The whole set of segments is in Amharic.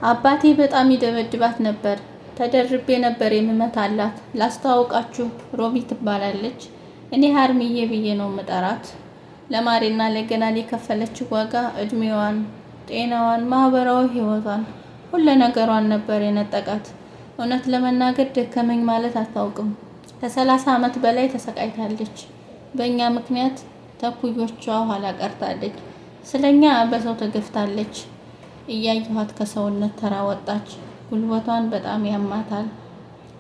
አባቴ በጣም ይደበድባት ነበር። ተደርቤ ነበር የምመታላት። ላስተዋውቃችሁ፣ ሮቢ ትባላለች። እኔ ሀርሚዬ ብዬ ነው ምጠራት። ለማሬና ለገናል የከፈለችው ዋጋ እድሜዋን፣ ጤናዋን፣ ማህበራዊ ህይወቷን፣ ሁሉ ነገሯን ነበር የነጠቃት። እውነት ለመናገር ደከመኝ ማለት አታውቅም። ከ30 ዓመት በላይ ተሰቃይታለች። በእኛ ምክንያት ተኩዮቿ ኋላ ቀርታለች። ስለኛ በሰው ተገፍታለች። እያየኋት ከሰውነት ተራ ወጣች። ጉልበቷን በጣም ያማታል።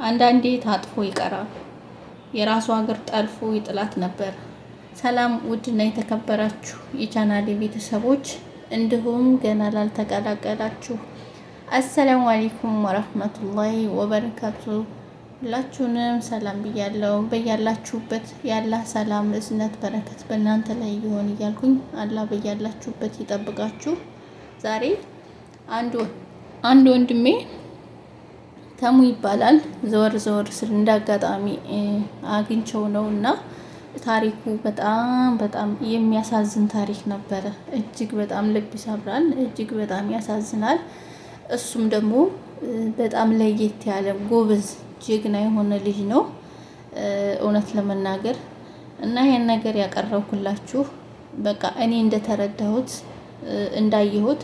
አንዳንዴ ታጥፎ ይቀራል። የራሷ እግር ጠልፎ ይጥላት ነበር። ሰላም ውድና የተከበራችሁ የቻናሌ ቤተሰቦች እንዲሁም ገና ላልተቀላቀላችሁ አሰላሙ አለይኩም ወራህመቱላሂ ወበረካቱ። ሁላችሁንም ሰላም ብያለሁ። በያላችሁበት ያላህ ሰላም፣ እዝነት፣ በረከት በእናንተ ላይ ይሆን እያልኩኝ አላህ በያላችሁበት ይጠብቃችሁ። ዛሬ አንድ ወንድሜ ተሙ ይባላል። ዘወር ስል እንዳጋጣሚ አግኝቸው ነው እና ታሪኩ በጣም የሚያሳዝን ታሪክ ነበረ። እጅግ በጣም ልብ ይሰብራል። እጅግ በጣም ያሳዝናል። እሱም ደግሞ በጣም ለየት ያለ ጎበዝ ጀግና የሆነ ልጅ ነው እውነት ለመናገር እና ይሄን ነገር ያቀረብኩላችሁ በቃ እኔ እንደተረዳሁት እንዳየሁት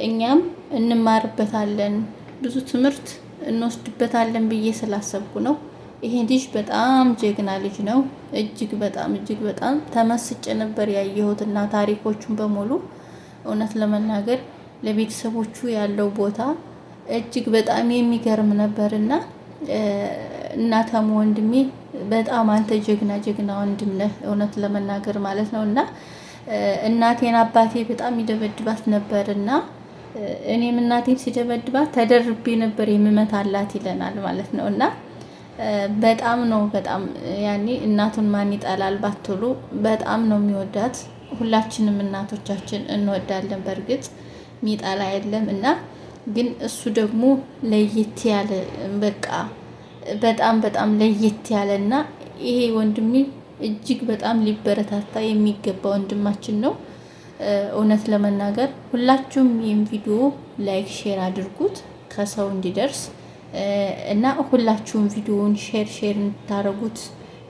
እኛም እንማርበታለን ብዙ ትምህርት እንወስድበታለን ብዬ ስላሰብኩ ነው። ይሄ ልጅ በጣም ጀግና ልጅ ነው። እጅግ በጣም ተመስጬ ነበር ያየሁትና ታሪኮቹን በሙሉ እውነት ለመናገር ለቤተሰቦቹ ያለው ቦታ እጅግ በጣም የሚገርም ነበርና እናተሙ ወንድሜ በጣም አንተ ጀግና ወንድም ነህ እውነት ለመናገር ማለት ነውና እናቴን አባቴ በጣም ይደበድባት ነበርና እኔም እናቴን ሲደበድባት ተደርቤ ነበር የምመታላት ይለናል ማለት ነውና በጣም ያኔ እናቱን ማን ይጠላል ባትሉ በጣም ነው የሚወዳት። ሁላችንም እናቶቻችን እንወዳለን በእርግጥ ሚጣላ የለም እና ግን እሱ ደግሞ ለየት ያለ በቃ በጣም ለየት ያለና ይሄ ወንድሜ እጅግ በጣም ሊበረታታ የሚገባ ወንድማችን ነው። እውነት ለመናገር ሁላችሁም ይህን ቪዲዮ ላይክ ሼር አድርጉት ከሰው እንዲደርስ እና ሁላችሁም ቪዲዮውን ሼር እንድታረጉት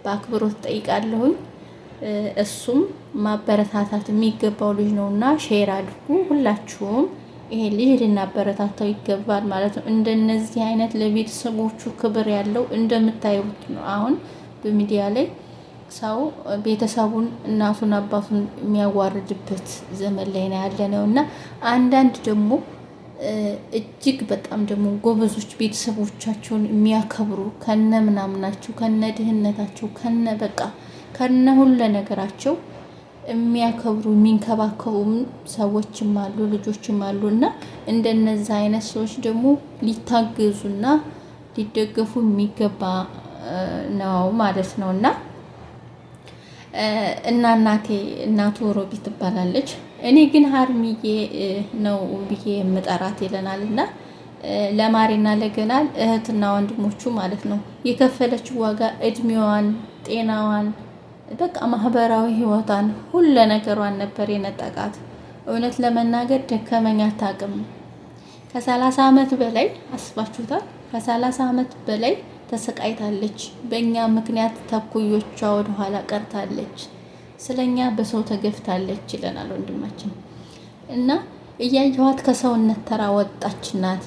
በአክብሮት ጠይቃለሁኝ። እሱም ማበረታታት የሚገባው ልጅ ነውና ሼር አድርጉ ሁላችሁም። ይሄ ልጅ ልናበረታታው ይገባል ማለት ነው። እንደነዚህ አይነት ለቤተሰቦቹ ክብር ያለው እንደምታዩት ነው። አሁን በሚዲያ ላይ ሰው ቤተሰቡን እናቱን አባቱን የሚያዋርድበት ዘመን ላይ ነው ያለነው እና አንዳንድ ደግሞ እጅግ በጣም ደግሞ ጎበዞች ቤተሰቦቻቸውን የሚያከብሩ ከነ ምናምናቸው ከነ ድህነታቸው ከነ ሁሉ ነገራቸው የሚያከብሩ የሚንከባከቡም ሰዎችም አሉ ልጆችም አሉ እና እንደነዛ አይነት ሰዎች ደግሞ ሊታገዙና ሊደገፉ የሚገባ ነው ማለት ነውና እናቱ ሮቢ ትባላለች። እኔ ግን ሀርሚዬ ነው ብዬ የምጠራት ይለናልና ለማሬና ለገናል እህትና ወንድሞቹ ማለት ነው የከፈለችው ዋጋ እድሜዋን፣ ጤናዋን፣ በቃ ማህበራዊ ህይወቷን ሁሉ ነገሯን ነበር የነጠቃት። እውነት ለመናገር ደከመኝ አታውቅም። ከ30 ዓመት በላይ አስባችሁታል። ከ30 ዓመት በላይ ተሰቃይታለች። በእኛ ምክንያት ተኩዮቿ ወደ ኋላ ቀርታለች። ስለኛ በሰው ተገፍታለች ይለናል ወንድማችን እና እያየኋት ከሰውነት ተራ ወጣች። እናቴ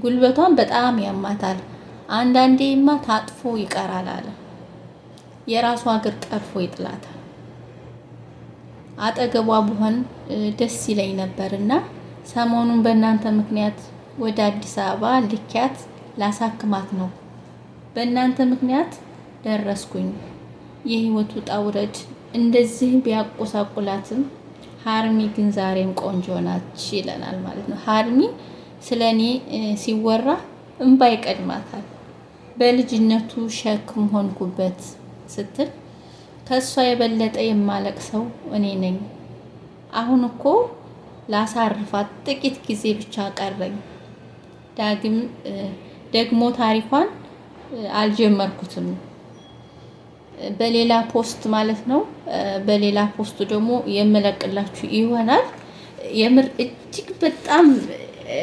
ጉልበቷን በጣም ያማታል። አንዳንዴማ ታጥፎ ይቀራል አለ። የራሷ እግር ጠልፎ ይጥላታል። አጠገቧ ብሆን ደስ ይለኝ ነበርና ሰሞኑን በእናንተ ምክንያት ወደ አዲስ አበባ ልኪያት ላሳክማት ነው። በእናንተ ምክንያት ደረስኩኝ። የህይወት ውጣ ውረድ እንደዚህ ቢያቆሳቁላትም ሀርሚ ግን ዛሬም ቆንጆ ናች ይለናል ማለት ነው። ሀርሚ ስለኔ ሲወራ እንባ ይቀድማታል። በልጅነቱ ሸክም ሆንኩበት ስትል ከሷ የበለጠ የማለቅሰው እኔ ነኝ። አሁን እኮ ላሳርፋት ጥቂት ጊዜ ብቻ ቀረኝ። ደግሞ ታሪኳን አልጀመርኩትም። በሌላ ፖስት ማለት ነው። በሌላ ፖስት ደግሞ የምለቅላችሁ ይሆናል። የምር እጅግ በጣም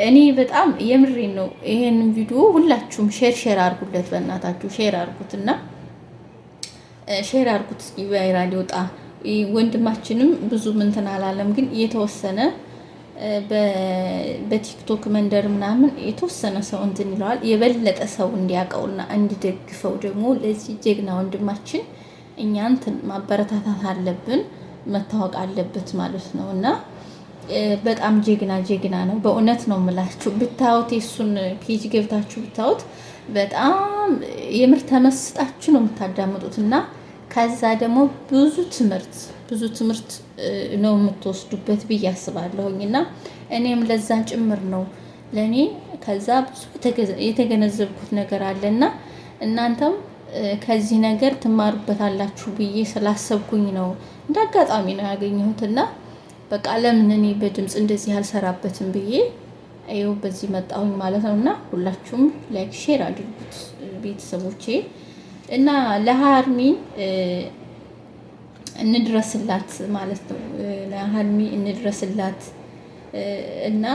እኔ በጣም የምሬን ነው። ይሄንን ቪዲዮ ሁላችሁም ሼር አድርጉለት፣ በእናታችሁ ሼር አድርጉትና ሼር አድርጉት እስኪ ቫይራል ይወጣ። ወንድማችንም ብዙ እንትን አላለም፣ ግን የተወሰነ በቲክቶክ መንደር ምናምን የተወሰነ ሰው እንትን ይለዋል። የበለጠ ሰው እንዲያውቀውና እንዲደግፈው ደግሞ ለዚህ ጀግና ወንድማችን እኛ እንትን ማበረታታት አለብን፣ መታወቅ አለበት ማለት ነው። እና በጣም ጀግና ነው። በእውነት ነው የምላችሁ። ብታዩት የሱን ፔጅ ገብታችሁ ብታዩት በጣም የምር ተመስጣችሁ ነው የምታዳምጡት። እና ከዛ ደግሞ ብዙ ትምህርት ነው የምትወስዱበት ብዬ አስባለሁኝ። እና እኔም ለዛ ጭምር ነው ለእኔ ከዛ ብዙ የተገነዘብኩት ነገር አለና እናንተም ከዚህ ነገር ትማሩበታላችሁ ብዬ ስላሰብኩኝ ነው እንደ አጋጣሚ ነው ያገኘሁትና በቃ ለምን እኔ በድምፅ እንደዚህ አልሰራበትም ብዬ ይኸው በዚህ መጣሁኝ ማለት ነው። እና ሁላችሁም ላይክ ሼር አድርጉት ቤተሰቦቼ። እና ለሀርሚ እንድረስላት ማለት ነው። ለሀርሚ እንድረስላት እና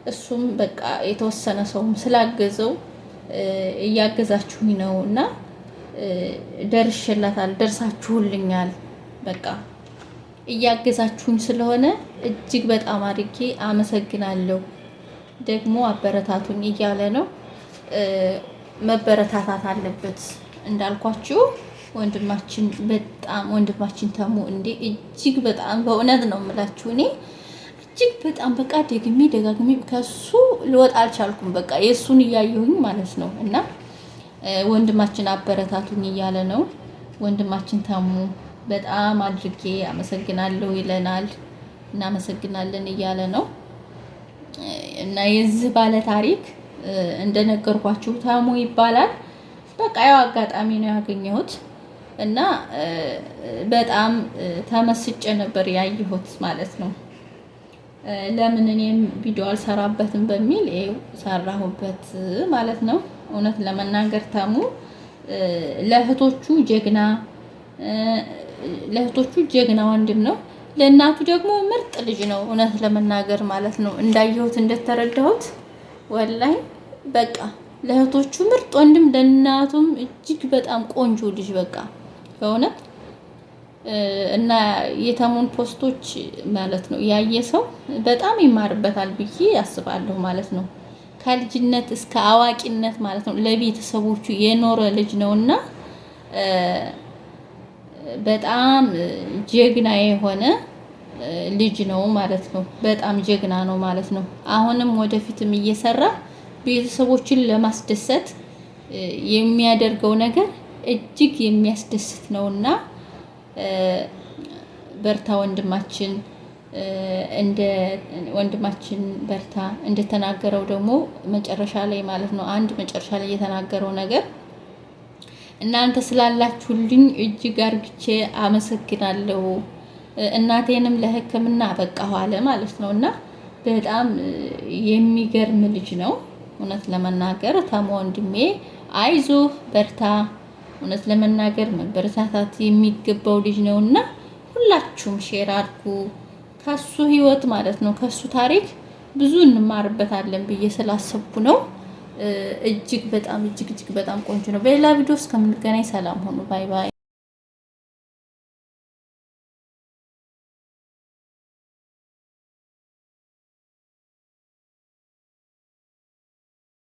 እሱም በቃ የተወሰነ ሰውም ስላገዘው እያገዛችሁኝ ነው እና ደርሼላታል፣ ደርሳችሁልኛል። በቃ እያገዛችሁኝ ስለሆነ እጅግ በጣም አድርጌ አመሰግናለሁ። ደግሞ አበረታቱኝ እያለ ነው። መበረታታት አለበት እንዳልኳችሁ ወንድማችን ተሙ እንዴ እጅግ በጣም በእውነት ነው የምላችሁ። እኔ እጅግ በጣም በቃ ደጋግሜ ከሱ ልወጣ አልቻልኩም። በቃ የእሱን እያየሁኝ ማለት ነው። እና ወንድማችን አበረታቱኝ እያለ ነው። ወንድማችን ተሙ በጣም አድርጌ አመሰግናለሁ ይለናል። እናመሰግናለን እያለ ነው። እና የዚህ ባለ ታሪክ እንደነገርኳችሁ ተሙ ይባላል። በቃ ያው አጋጣሚ ነው ያገኘሁት እና በጣም ተመስጬ ነበር ያየሁት ማለት ነው። ለምን እኔም ቪዲዮ አልሰራበትም በሚል ይኸው ሰራሁበት ማለት ነው። እውነት ለመናገር ተሙ ለእህቶቹ ጀግና ወንድም ነው። ለእናቱ ደግሞ ምርጥ ልጅ ነው። እውነት ለመናገር ማለት ነው እንዳየሁት እንደተረዳሁት ወላይ በቃ ለእህቶቹ ምርጥ ወንድም፣ ለእናቱም እጅግ በጣም ቆንጆ ልጅ በቃ በእውነት እና የተሙን ፖስቶች ማለት ነው ያየ ሰው በጣም ይማርበታል ብዬ አስባለሁ ማለት ነው። ከልጅነት እስከ አዋቂነት ማለት ነው ለቤተሰቦቹ የኖረ ልጅ ነውና በጣም ጀግና የሆነ ልጅ ነው ማለት ነው። በጣም ጀግና ነው ማለት ነው። አሁንም ወደፊትም እየሰራ ቤተሰቦችን ለማስደሰት የሚያደርገው ነገር እጅግ የሚያስደስት ነውና በርታ ወንድማችን፣ ወንድማችን በርታ። እንደተናገረው ደግሞ መጨረሻ ላይ ማለት ነው መጨረሻ ላይ የተናገረው ነገር እናንተ ስላላችሁልኝ እጅግ አርግቼ አመሰግናለሁ፣ እናቴንም ለሕክምና አበቃሁ አለ ማለት ነው። እና በጣም የሚገርም ልጅ ነው እውነት ለመናገር። ተሙ ወንድሜ አይዞህ በርታ። እውነት ለመናገር መበረታታት የሚገባው ልጅ ነውና ሁላችሁም ሼር አድርጉ። ከሱ ህይወት ማለት ነው ከሱ ታሪክ ብዙ እንማርበታለን ብዬ ስላሰብኩ ነው። እጅግ በጣም ቆንጆ ነው። በሌላ ቪዲዮ እስከምንገናኝ ሰላም ሆኑ። ባይ ባይ።